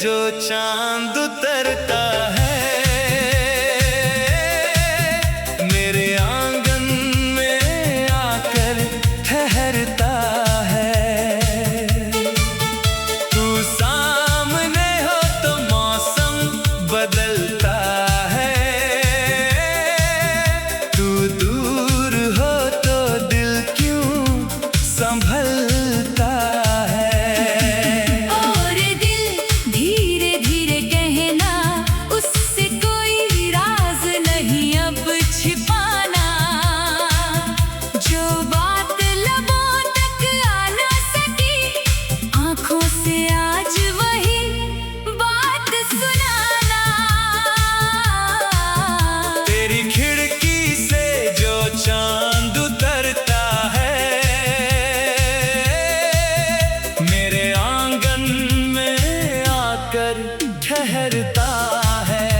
जो चांद उतरता है, मेरे आंगन में आकर ठहरता है। तू सामने हो तो मौसम बदलता है, तू दूर हो तो दिल क्यों संभलता है। और दिल धीरे धीरे कहना, उससे कोई राज नहीं अब छिपाना। जो बात लबों तक आ ना सकी, आंखों से आज वही बात सुनाना। तेरी खिड़की से जो चांद उतरता है, मेरे आंगन में आकर ठहरता है।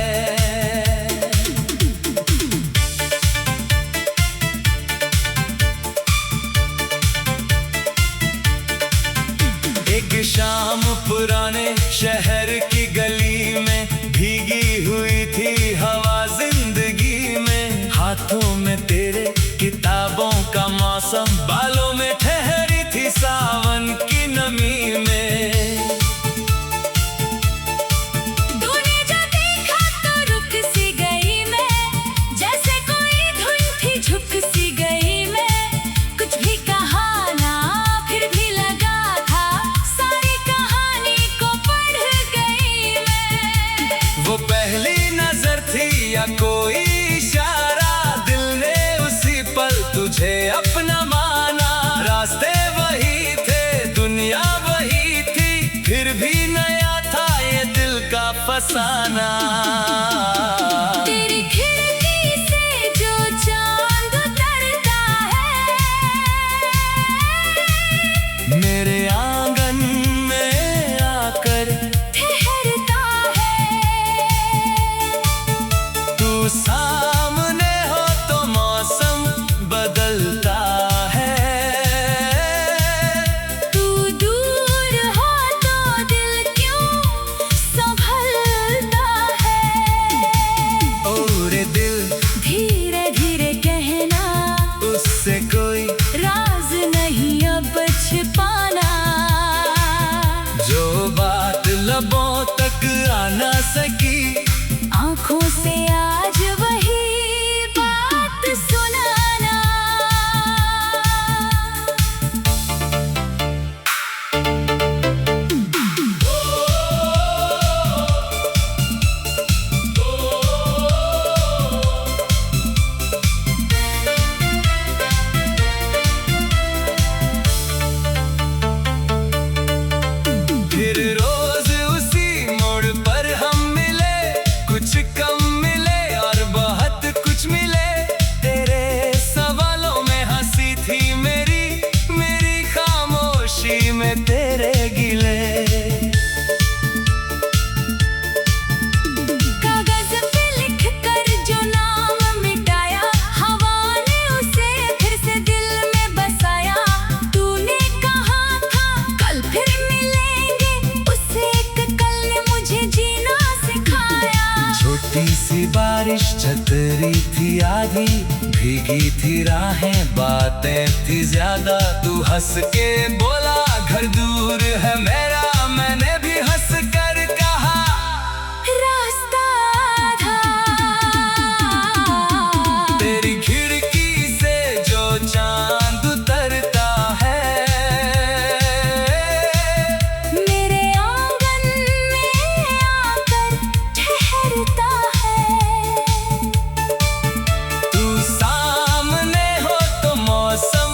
एक शाम पुराने शहर की गली में भीगी हुई थी हवा जिंदगी में। हाथों में तेरे किताबों का मौसम, बालों में ठहरी थी सावन की नमी में। तूने जो देखा तो रुक सी गई मैं, जैसे कोई धुन थी झुक सी गई मैं। कुछ भी कहा ना फिर भी लगा था, सारी कहानी को पढ़ गई मैं। वो पहली नजर थी या कोई इशारा, दिल ने उसी पल तुझे अपना माना। रास्ते वही थे, दुनिया वही थी, फिर भी नया था ये दिल का फसाना। तेरी खिड़की से जो चांद उतरता है, मेरे आंगन में आकर ठहरता है। तू सामने हो तो मौसम बदलता है, तू दूर हो तो दिल क्यों संभलता है। और दिल धीरे धीरे कहना, उससे कोई राज नहीं अब छिपाना। जो बात लबों तक आ ना सकी, आंखों से आज वही बात सुनाना। फिर रोज उसी मोड़ पर हम मिले, कुछ कम मिले और बहुत कुछ मिले। तेरे सवालों में हंसी थी मेरी, मेरी खामोशी में तेरे गिले। कागज पे लिख कर जो नाम मिटाया, हवा ने उसे फिर से दिल में बसाया। तूने कहा था कल फिर मिलेंगे, उसे एक कल ने मुझे जीना सिखाया। छोटी सी बारिश छतरी थी आधी, भीगी थी राहें बातें थी ज्यादा। तू हंस के बोला घर दूर है मेरा, मैंने भी हंस कर कहा रास्ता था। तेरी खिड़की से जो चांद उतरता है, मेरे आंगन में आकर ठहरता है। तू सामने हो तो मौसम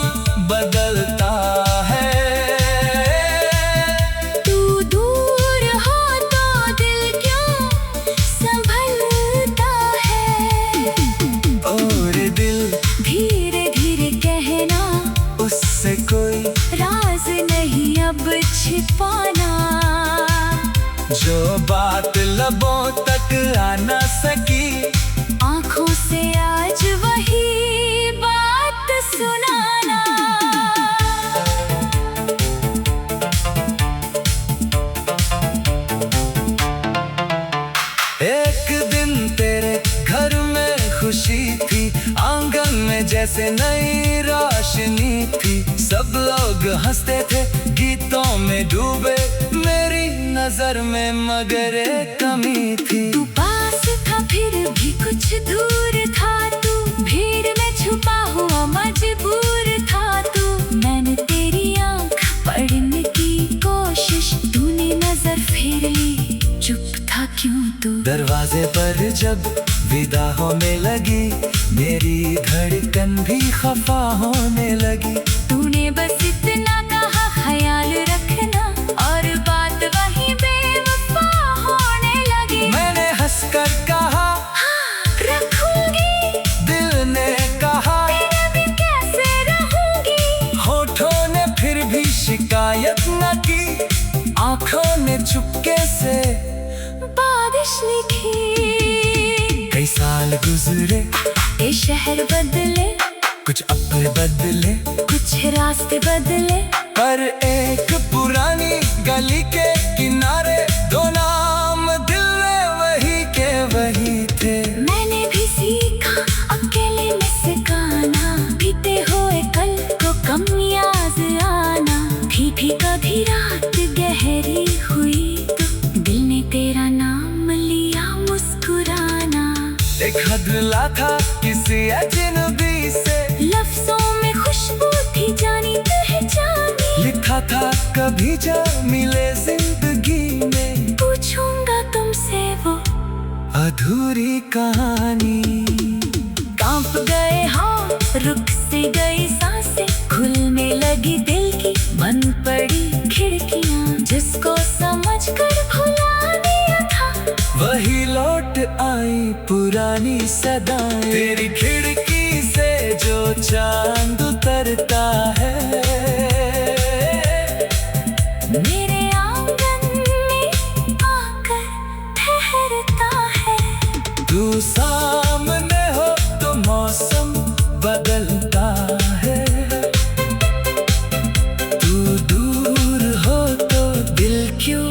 बदलता है, तू दूर हो तो दिल क्यों संभलता है। और दिल धीरे धीरे कहना, उससे कोई राज नहीं अब छिपाना। जो बात लबों तक आ ना सकी, आंखों से आज वही बात सुनाना। जैसे नई रोशनी थी। सब लोग हंसते थे, गीतों में डूबे, मेरी नजर में मगर एक कमी थी। तू पास था फिर भी कुछ दूर था तू, भीड़ में छुपा हुआ मजबूर था तू। मैंने तेरी आंख पढ़ने की कोशिश, तूने नजर फेर ली, चुप था क्यों तू। दरवाजे पर जब विदा होने लगी, मेरी धड़कन भी खफा होने लगी। तूने बस इतना कहा ख्याल रखना, और बात वहीं बेवफा होने लगी। मैंने हंसकर कहा हाँ रखूंगी, दिल ने कहा तेरे भी कैसे रहूंगी। होठों ने फिर भी शिकायत न की, आंखों ने चुपके से बारिश लिखी। कई साल गुजरे, ये शहर बदले, कुछ अपने बदले, कुछ रास्ते बदले, पर एक पुरानी गली के किनारे दो नाम दिल में वही के वही थे। मैंने भी सीखा अकेले में सिखाना, बीते हुए कल को कम याद आना। भी कभी रात गहरी हुई तो दिल ने तेरा नाम लिया मुस्कुराना। एक बदला था किसी अजनबी से, लफ्जों में खुशबू थी जानी पहचानी। लिखा था कभी जा मिले जिंदगी में, पूछूंगा तुमसे वो अधूरी कहानी। कांप गए हाँ, रुक सी गई सांसें, खुलने लगी दिल की बंद पड़ी खिड़कियां। जिसको समझ कर भुला दिया था, वही लौट आई पुरानी सदाएं। तेरी खिड़की से जो चांद उतरता है, मेरे आंगन में आकर ठहरता है। तू सामने हो तो मौसम बदलता है, तू दूर हो तो दिल क्यों।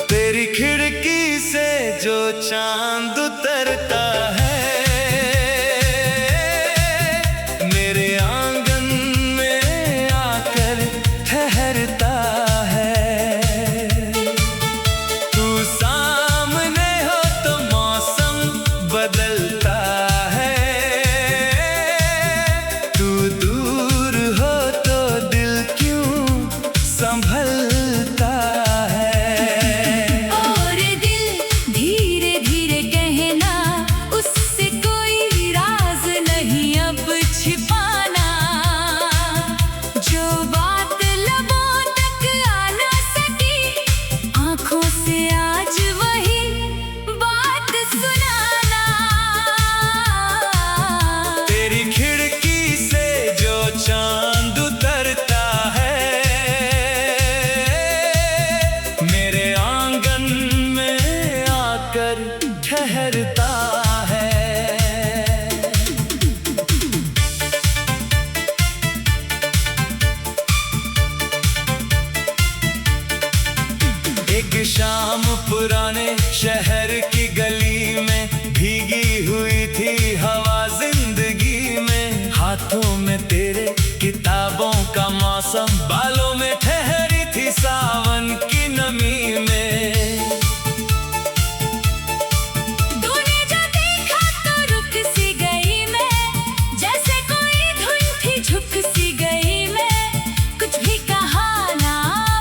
तेरी खिड़की से जो चांद उतरता है, मेरे आंगन में आकर ठहरता है। तू सामने हो तो मौसम बदलता है, तू दूर हो तो दिल क्यों संभलता है। चांद उतरता है, मेरे आंगन में आकर ठहरता है। एक शाम पुराने शहर की गली में, भीगी हुई थी हवा जिंदगी में। हाथों में तेरे किताबों का मौसम, बालों में ठहरी थी सावन की नमी में। तूने जो देखा तो रुक सी गई मैं, जैसे कोई धुन थी झुक सी गई मैं। कुछ भी कहा ना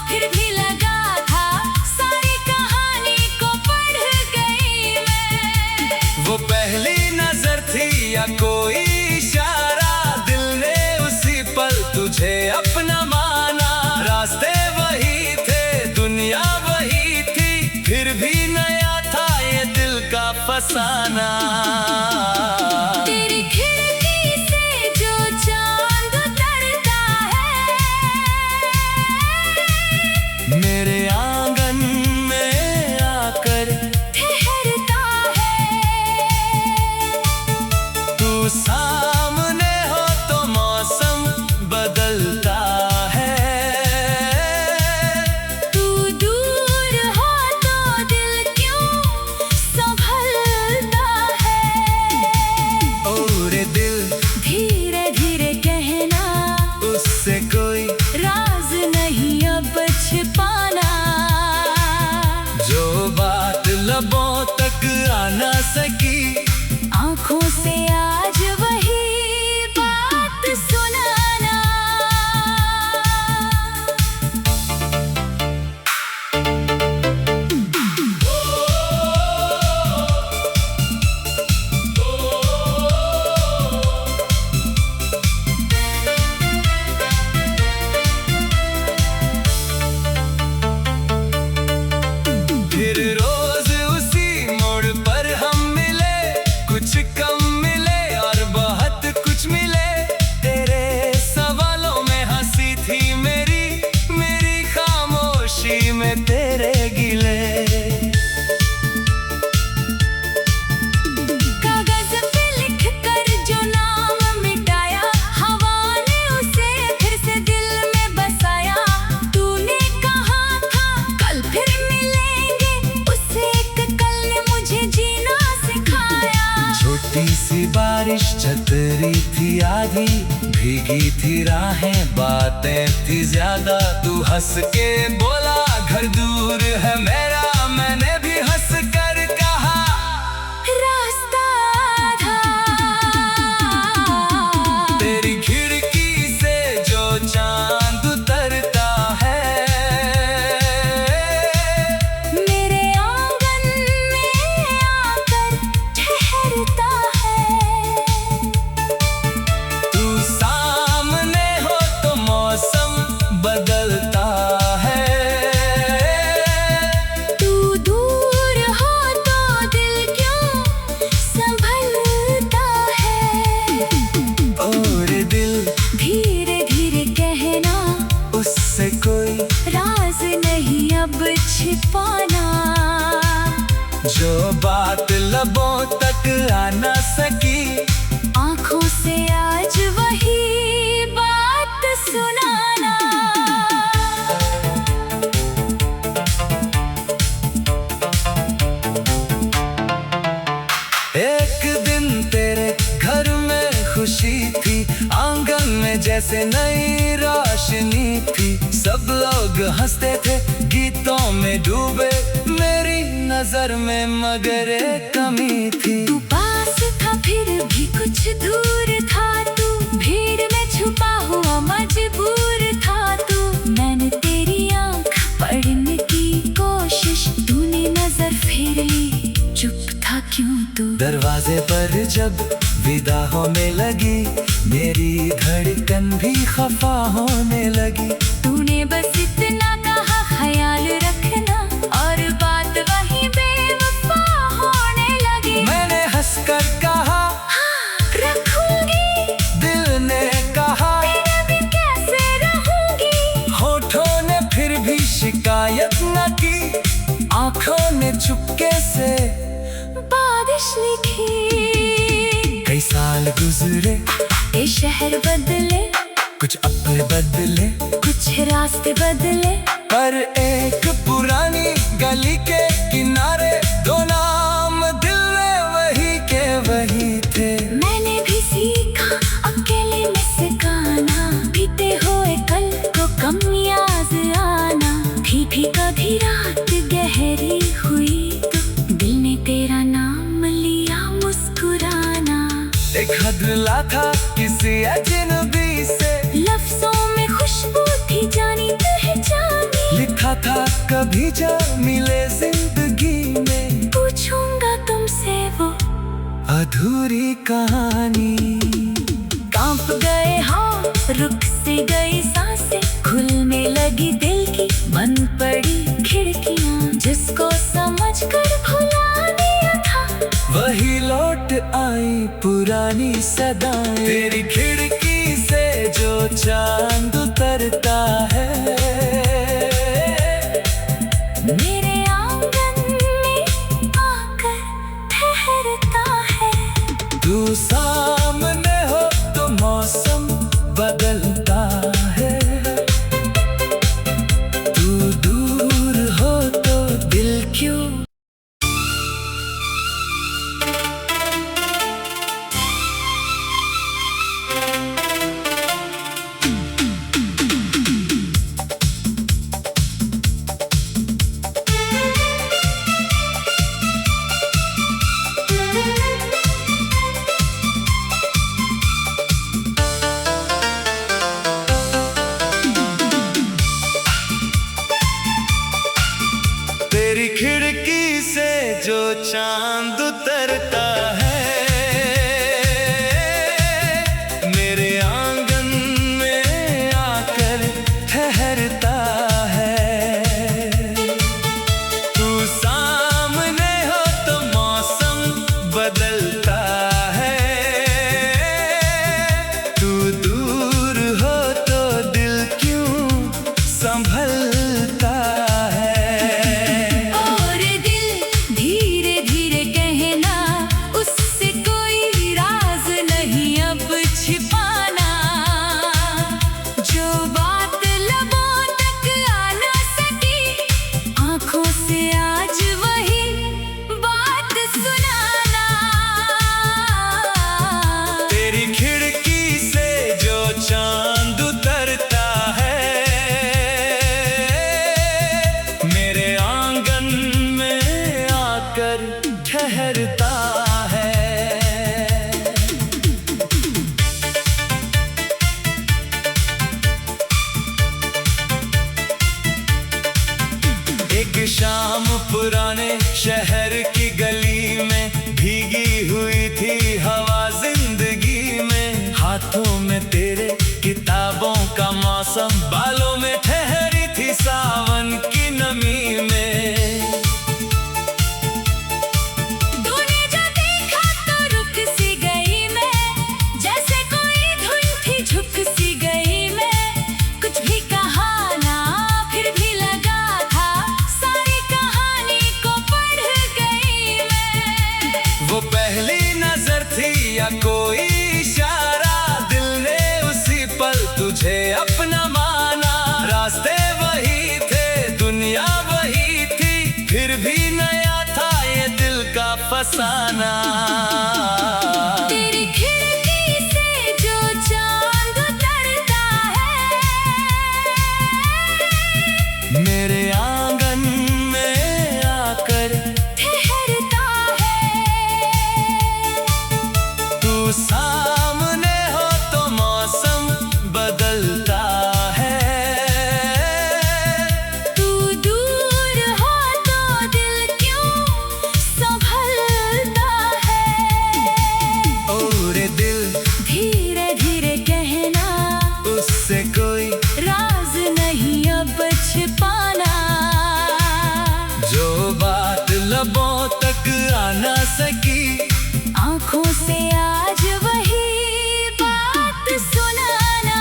फिर भी लगा था, सारी कहानी को पढ़ गई मैं। वो पहली नजर थी या कोई इशारा, दिल ने उसी पल तुझे अपना माना। रास्ते वही थे, दुनिया वही थी, फिर भी नया था ये दिल का फसाना। तेरी खिड़की से जो चांद उतरता ना सकी। आंखों से आज वही बात सुनाना। फिर रोज उसी मोड़ पर हम मिले, कुछ कम मिले और बहुत कुछ मिले। तेरे सवालों में हंसी थी मेरी, मेरी खामोशी में तेरे गिले। कागज पे लिख कर जो नाम मिटाया, हवा ने उसे फिर से दिल में बसाया। तूने कहा था कल फिर मिलेंगे, उसे एक कल ने मुझे जीना सिखाया। छोटी सी बारिश छतरी थी आधी, भीगी थी राहें बातें थी ज्यादा। तू हंस के बोला घर दूर है मेरा, मैंने भी हंस कर कहा रास्ता था। तेरी खिड़की से जो चांद उतरता है, मेरे आंगन में आकर ठहरता है। तू सामने हो तो मौसम बदलता है। तू दूर हो तो दिल क्यों संभलता है। और दिल धीरे धीरे कहना, उससे कोई राज नहीं अब छिपाना। जो बात लबों तक आ न सकी, आंखों से आज वही बात सुनाना। एक दिन तेरे घर में खुशी थी, आंगन में जैसे नई रोशनी थी। सब लोग हंसते थे, गीतों में डूबे, मेरी नजर में मगर एक कमी थी। तू पास था फिर भी कुछ दूर था, तू भीड़ में छुपा हुआ मजबूर था। तू मैंने तेरी आंख पढ़ने की कोशिश, तूने नजर फेर ली, चुप था क्यों तू। दरवाजे पर जब विदा होने लगी, मेरी धड़कन भी खफा होने लगी। तूने बस इतना कहा ख्याल रखना, और बात वही बेवफा होने लगी। मैंने हंसकर कहा हाँ, रखूंगी। दिल ने कहा तेरे बिन कैसे रहूंगी। होठों ने फिर भी शिकायत न की, आंखों ने चुपके से बारिश लिखी। कई साल गुजरे, ये शहर बदले, कुछ अपने बदले, कुछ रास्ते बदले। पर एक पुरानी गली के किनारे दो नाम दिल में वही के वही थे। मैंने भी सीखा अकेले में सिखाना, बीते हुए कल को कम याद आना। भी कभी रात गहरी हुई तो दिल ने तेरा नाम लिया मुस्कुराना। एक बदला था किसी अजनबी से, लफ्जों में खुशबू थी जानी पहचानी। लिखा था कभी जा मिले जिंदगी में, पूछूंगा तुमसे वो अधूरी कहानी। कांप गए हाँ, रुक सी गई सांसें, खुलने लगी दिल की बंद पड़ी खिड़कियां। जिसको समझ कर भुला दिया था, वही लौट आई पुरानी सदाएं। तेरी खिड़की से जो चांद उतरता है, मेरे आंगन में आकर ठहरता है। तू सामने हो तो मौसम बदलता है, तू दूर हो तो दिल क्यों। चांद उतरता है, मेरे आंगन में आकर ठहरता है। तू सामने हो तो मौसम बदलता है, तू दूर हो तो दिल क्यों संभलता है। और दिल धीरे धीरे कहना, उससे कोई राज नहीं अब छिपाना। जो बात लबों तक आ ना सकी, आंखों से आज वही बात सुनाना। तेरी खिड़की से जो चांद उतरता है, मेरे आंगन में आकर ठहरता है। एक शाम पुराने शहर की गली में भीगी हुई थी हवा जिंदगी में। हाथों में तेरे किताबों का मौसम, बालों में ठहरी थी सावन की नमी में। तूने जो देखा तो रुक सी गई मैं, जैसे कोई धुन थी झुक सी गई मैं। कुछ भी कहा ना फिर भी लगा था, सारी कहानी को पढ़ गई मैं। वो पहली नजर थी या कोई इशारा, दिल ने उसी पल तुझे अपना माना। रास्ते वही थे, दुनिया वही थी, फिर भी नया था ये दिल का फसाना। तेरी खिड़की से जो चांद उतरता है, मेरे आंगन में आकर ठहरता है। तू सामने हो तो मौसम बदलता है, तू दूर हो तो दिल क्यों संभलता है। और दिल धीरे धीरे कहना, उससे कोई राज नहीं अब छिपाना। जो बात लबों तक आ ना सकी, आंखों से आज वही बात सुनाना।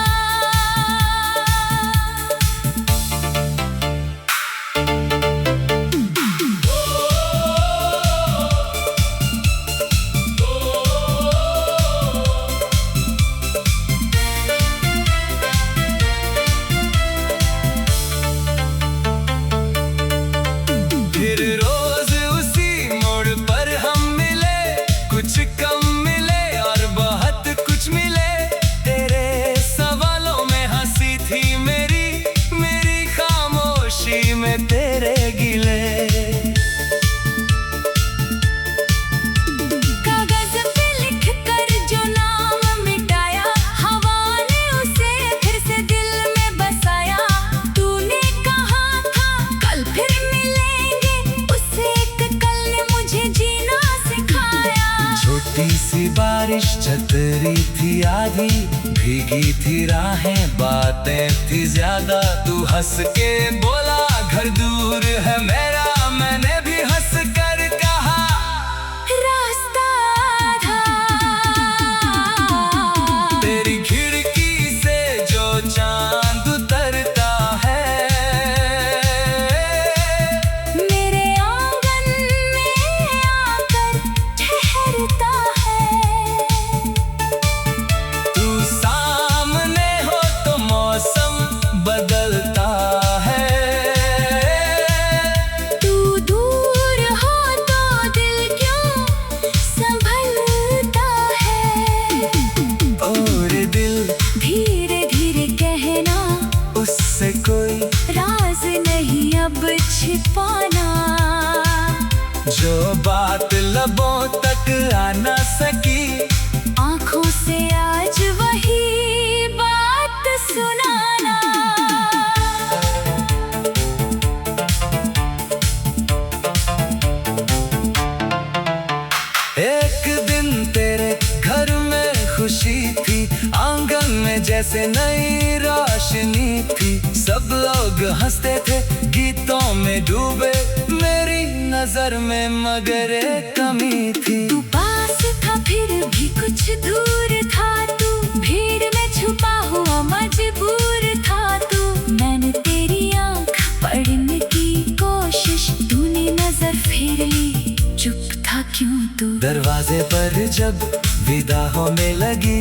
फिर रोज उसी मोड़ पर हम मिले, कुछ कम मिले और बहुत कुछ मिले। तेरे सवालों में हंसी थी मेरी, मेरी खामोशी में तेरे गिले। कागज पे लिख कर जो नाम मिटाया, हवा ने उसे फिर से दिल में बसाया। तूने कहा था कल फिर मिलेंगे, उसे एक कल ने मुझे जीना सिखाया। छोटी सी बारिश छतरी थी आधी, भीगी थी राहें बातें थी ज्यादा। तू हंस के बोला घर दूर है मेरा, मैंने भी हंस कर कहा रास्ता था। तेरी खिड़की से जो चांद उतरता है, मेरे आंगन में आकर ठहरता है। तू सामने हो तो मौसम बदलता है, तू दूर हो तो दिल क्यों संभलता है। और दिल धीरे धीरे कहना, उससे कोई राज नहीं अब छिपाना। जो बात लबों तक आ ना सकी, आंखों से आज वही बात सुनाना। जैसे नई रोशनी थी। सब लोग हंसते थे, गीतों में डूबे, मेरी नजर में मगर एक कमी थी। तू पास था फिर भी कुछ दूर था तू, भीड़ में छुपा हुआ मजबूर था तू। मैंने तेरी आंख पढ़ने की कोशिश, तूने नजर फेर ली, चुप था क्यों तू। दरवाजे पर जब विदा होने लगी,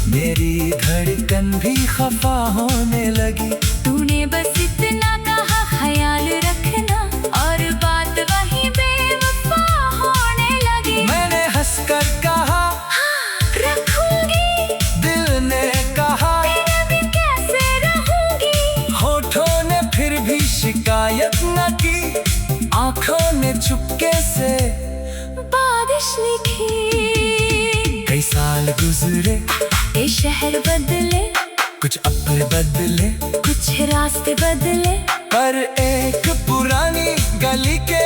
मेरी धड़कन भी खफा होने लगी। तूने बस इतना कहा ख्याल रखना, और बात वहीं बेवफा होने लगी। मैंने हंसकर कहा हाँ, रखूंगी। दिल ने कहा तेरे बिन कैसे रहूंगी। होठों ने फिर भी शिकायत न की, आंखों ने चुपके से बारिश लिखी। कई साल गुजरे, ये शहर बदले, कुछ अपर बदले, कुछ रास्ते बदले, पर एक पुरानी गली के